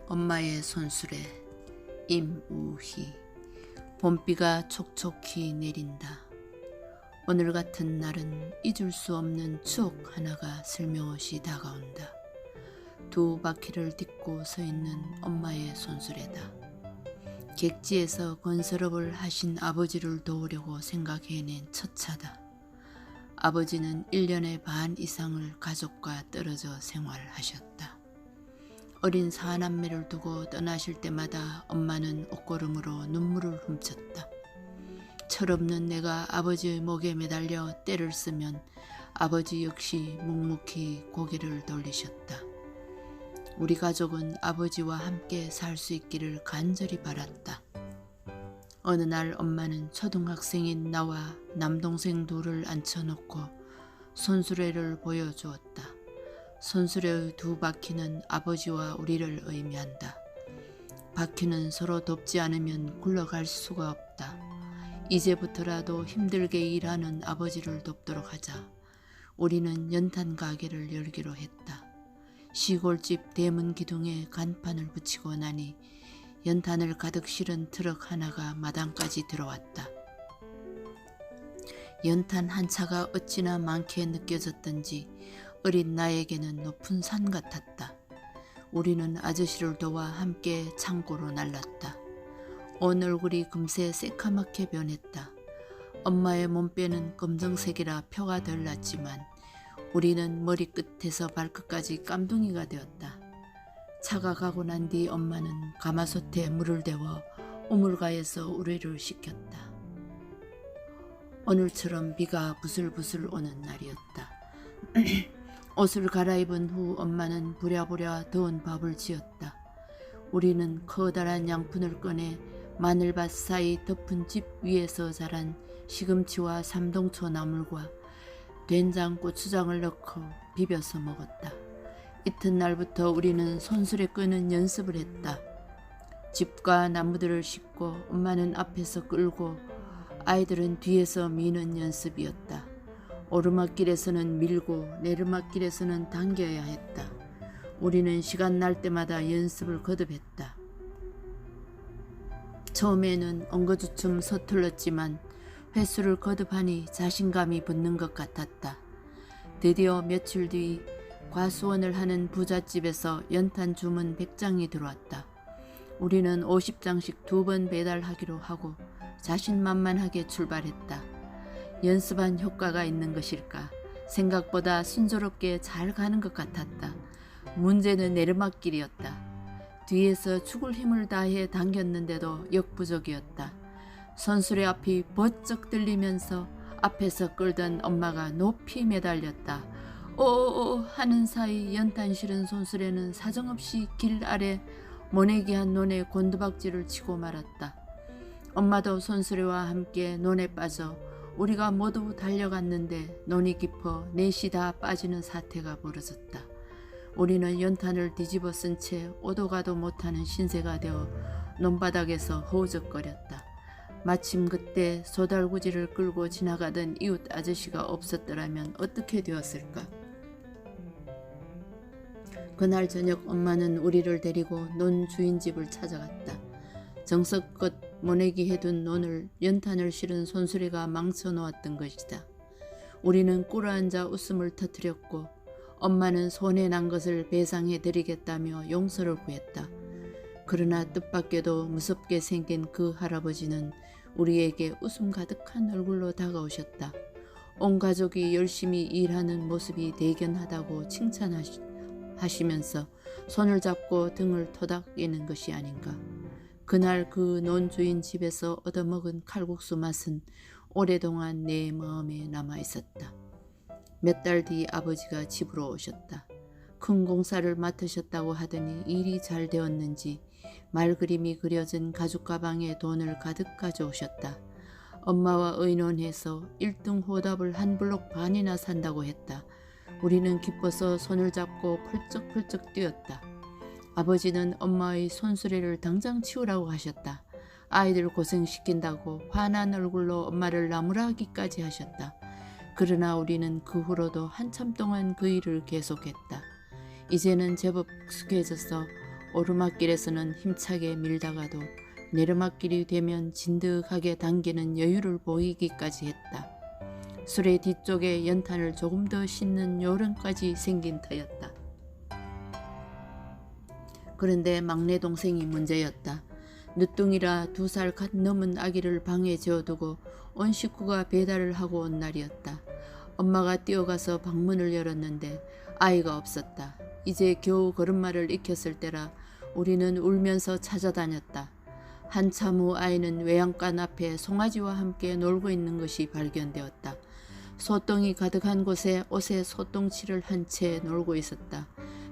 엄마의 손수레. 임우희. 봄비가 촉촉히 내린다. 오늘 같은 날은 잊을 수 없는 추억 하나가 슬며시 다가온다. 두 바퀴를 딛고 서 있는 엄마의 손수레다. 객지에서 건설업을 하신 아버지를 도우려고 생각해낸 첫 차다. 아버지는 1년의 반 이상을 가족과 떨어져 생활하셨다. 어린 사남매를 두고 떠나실 때마다 엄마는 옷고름으로 눈물을 훔쳤다. 철없는 내가 아버지의 목에 매달려 떼를 쓰면 아버지 역시 묵묵히 고개를 돌리셨다. 우리 가족은 아버지와 함께 살 수 있기를 간절히 바랐다. 어느 날 엄마는 초등학생인 나와 남동생 둘을 앉혀놓고 손수레를 보여주었다. 손수레의 두 바퀴는 아버지와 우리를 의미한다. 바퀴는 서로 돕지 않으면 굴러갈 수가 없다. 이제부터라도 힘들게 일하는 아버지를 돕도록 하자. 우리는 연탄 가게를 열기로 했다. 시골집 대문 기둥에 간판을 붙이고 나니 연탄을 가득 실은 트럭 하나가 마당까지 들어왔다. 연탄 한 차가 어찌나 많게 느껴졌던지 어린 나에게는 높은 산 같았다. 우리는 아저씨를 도와 함께 창고로 날랐다. 온 얼굴이 금세 새카맣게 변했다. 엄마의 몸빼는 검정색이라 표가 덜 났지만 우리는 머리끝에서 발끝까지 깜둥이가 되었다. 차가 가고 난 뒤 엄마는 가마솥에 물을 데워 우물가에서 우리를 씻겼다. 오늘처럼 비가 부슬부슬 오는 날이었다. 옷을 갈아입은 후 엄마는 부랴부랴 더운 밥을 지었다. 우리는 커다란 양푼을 꺼내 마늘밭 사이 덮은 집 위에서 자란 시금치와 삼동초 나물과 된장, 고추장을 넣고 비벼서 먹었다. 이튿날부터 우리는 손수레 끄는 연습을 했다. 집과 나무들을 싣고 엄마는 앞에서 끌고 아이들은 뒤에서 미는 연습이었다. 오르막길에서는 밀고 내리막길에서는 당겨야 했다. 우리는 시간 날 때마다 연습을 거듭했다. 처음에는 엉거주춤 서툴렀지만 횟수를 거듭하니 자신감이 붙는 것 같았다. 드디어 며칠 뒤 과수원을 하는 부잣집에서 연탄 주문 100장이 들어왔다. 우리는 50장씩 2번 배달하기로 하고 자신만만하게 출발했다. 연습한 효과가 있는 것일까? 생각보다 순조롭게 잘 가는 것 같았다. 문제는 내리막길이었다. 뒤에서 죽을 힘을 다해 당겼는데도 역부족이었다. 손수레 앞이 번쩍 들리면서 앞에서 끌던 엄마가 높이 매달렸다. 오오오 하는 사이 연탄 실은 손수레는 사정없이 길 아래 모내기한 논에 곤두박질을 치고 말았다. 엄마도 손수레와 함께 논에 빠져 우리가 모두 달려갔는데 논이 깊어 넷이 다 빠지는 사태가 벌어졌다. 우리는 연탄을 뒤집어 쓴 채 오도 가도 못하는 신세가 되어 논바닥에서 허우적거렸다. 마침 그때 소달구지를 끌고 지나가던 이웃 아저씨가 없었더라면 어떻게 되었을까? 그날 저녁 엄마는 우리를 데리고 논 주인 집을 찾아갔다. 정석껏 모내기 해둔 논을 연탄을 실은 손수레가 망쳐놓았던 것이다. 우리는 꿇어앉아 웃음을 터뜨렸고 엄마는 손해 난 것을 배상해드리겠다며 용서를 구했다. 그러나 뜻밖에도 무섭게 생긴 그 할아버지는 우리에게 웃음 가득한 얼굴로 다가오셨다. 온 가족이 열심히 일하는 모습이 대견하다고 칭찬하시면서 손을 잡고 등을 토닥이는 것이 아닌가. 그날 그 논주인 집에서 얻어먹은 칼국수 맛은 오랫동안 내 마음에 남아있었다. 몇 달 뒤 아버지가 집으로 오셨다. 큰 공사를 맡으셨다고 하더니 일이 잘 되었는지 말그림이 그려진 가죽 가방에 돈을 가득 가져오셨다. 엄마와 의논해서 1등 호답을 한 블록 반이나 산다고 했다. 우리는 기뻐서 손을 잡고 펄쩍펄쩍 뛰었다. 아버지는 엄마의 손수레를 당장 치우라고 하셨다. 아이들 고생시킨다고 화난 얼굴로 엄마를 나무라기까지 하셨다. 그러나 우리는 그 후로도 한참 동안 그 일을 계속했다. 이제는 제법 익숙해져서 오르막길에서는 힘차게 밀다가도 내리막길이 되면 진득하게 당기는 여유를 보이기까지 했다. 술의 뒤쪽에 연탄을 조금 더 싣는 요령까지 생긴 터였다. 그런데 막내 동생이 문제였다. 늦둥이라 2살 갓 넘은 아기를 방에 재워두고 온 식구가 배달을 하고 온 날이었다. 엄마가 뛰어가서 방문을 열었는데 아이가 없었다. 이제 겨우 걸음마를 익혔을 때라 우리는 울면서 찾아다녔다. 한참 후 아이는 외양간 앞에 송아지와 함께 놀고 있는 것이 발견되었다. 소똥이 가득한 곳에 옷에 소똥칠을 한 채 놀고 있었다.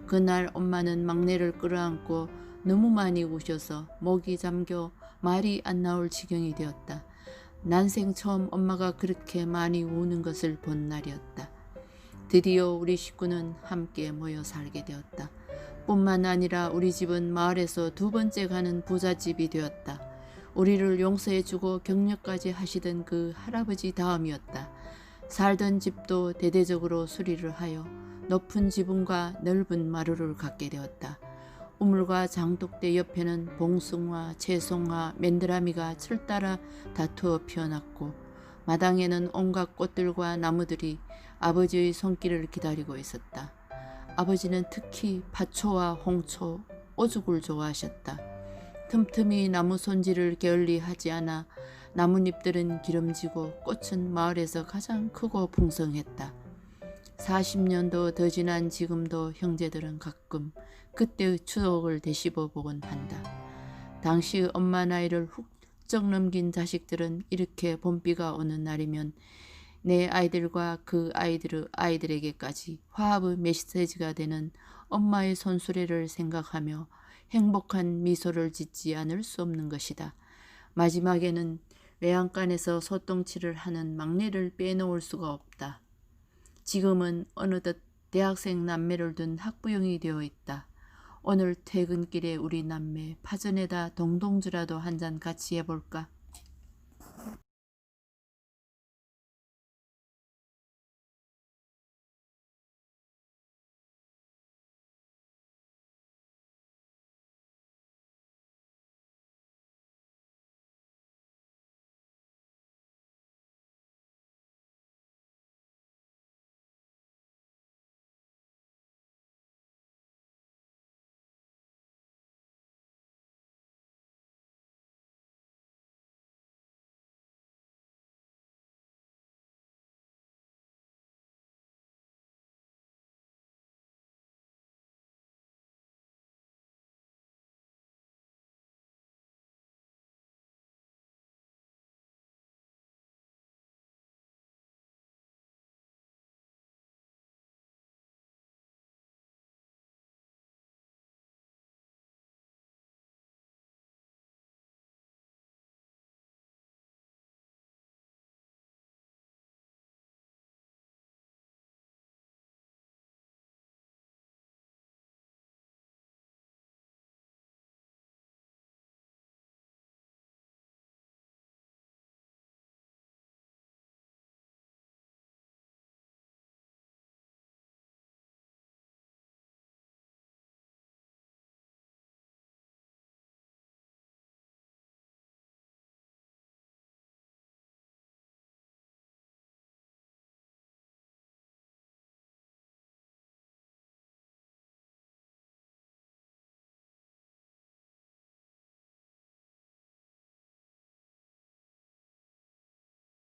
그날 엄마는 막내를 끌어안고 너무 많이 우셔서 목이 잠겨 말이 안 나올 지경이 되었다. 난생 처음 엄마가 그렇게 많이 우는 것을 본 날이었다. 드디어 우리 식구는 함께 모여 살게 되었다. 뿐만 아니라 우리 집은 마을에서 2번째 가는 부잣집이 되었다. 우리를 용서해주고 격려까지 하시던 그 할아버지 다음이었다. 살던 집도 대대적으로 수리를 하여 높은 지붕과 넓은 마루를 갖게 되었다. 우물과 장독대 옆에는 봉숭아, 채송화, 맨드라미가 철따라 다투어 피어났고 마당에는 온갖 꽃들과 나무들이 아버지의 손길을 기다리고 있었다. 아버지는 특히 팥초와 홍초, 오죽을 좋아하셨다. 틈틈이 나무 손질을 게을리하지 않아 나뭇잎들은 기름지고 꽃은 마을에서 가장 크고 풍성했다. 40년도 더 지난 지금도 형제들은 가끔 그때의 추억을 되씹어 보곤 한다. 당시 엄마 나이를 훌쩍 넘긴 자식들은 이렇게 봄비가 오는 날이면 내 아이들과 그 아이들에게까지 화합의 메시지가 되는 엄마의 손수레를 생각하며 행복한 미소를 짓지 않을 수 없는 것이다. 마지막에는 외양간에서 소똥칠을 하는 막내를 빼놓을 수가 없다. 지금은 어느덧 대학생 남매를 둔 학부형이 되어 있다. 오늘 퇴근길에 우리 남매 파전에다 동동주라도 한 잔 같이 해볼까?